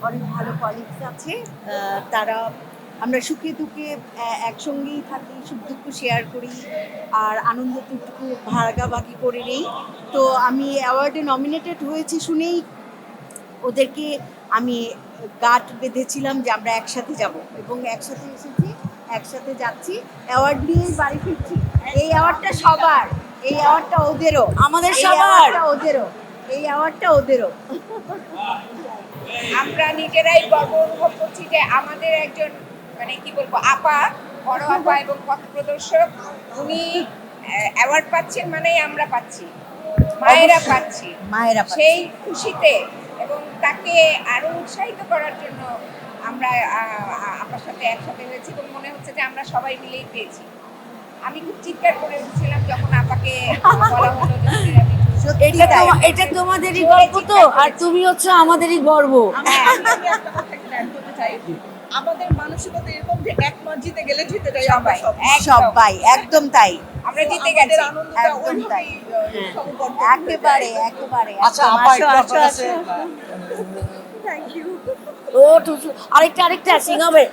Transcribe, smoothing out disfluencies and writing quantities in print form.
অনেক ভালো কলিগস আছে। তারা আমরা সুখে দুঃখে একসঙ্গেই থাকি, সুখ দুঃখ শেয়ার করি আর আনন্দটুকু ভাগাভাগি করে নেই। তো আমি অ্যাওয়ার্ডে নমিনেটেড হয়েছি শুনেই ওদেরকে আমি গাঁট বেঁধেছিলাম যে আমরা একসাথে যাব এবং একসাথে এসেছি, একসাথে যাচ্ছি, অ্যাওয়ার্ড নিয়েই বাড়ি ফিরছি। এই অ্যাওয়ার্ডটা সবার, এই অ্যাওয়ার্ডটা ওদেরও, আমাদের এই সবার। অ্যাওয়ার্ডটা ওদেরও, এই অ্যাওয়ার্ডটা ওদেরও। আমরা নিজেরাই গর্ব অনুভব করছি যে আমাদের একজন মানে কি বলবো আপা, বড় আপা এবং পথ প্রদর্শক, উনি অ্যাওয়ার্ড পাচ্ছেন মানেই আমরা পাচ্ছি, মায়েরা পাচ্ছি। মায়েরা পাচ্ছে। সেই খুশিতে এবং তাকে আরো উৎসাহিত করার জন্য আমরা আপার সাথে একসাথে হয়েছি এবং মনে হচ্ছে যে আমরা সবাই মিলেই পেয়েছি। আমি খুব চিৎকার করে উঠছিলাম যখন আপাকে বলা হলো যে আমি সত্যি তাই। এটা তোমাদেরই গর্ব তো, আর তুমি হচ্ছে আমাদেরই গর্ব। আমি একটা কথা এখানে add করতে চাই। আমাদের মানসিকতা এরকম যে এক মাস জিতে গেলে জিতে যাই আমরা সবাই, সবাই। একদম। সবাই একদম তাই, আমরা জিতে আমাদের গেছি। আনন্দটা একদম তাই। ওইভাবেই সমবর্তন একেবারে একেবারে। আচ্ছা একদম। আপা আসো, একটু আসো, আপনার আসো। কাছে থ্যাংক ইউ। ও আরেকটা সিং হবে।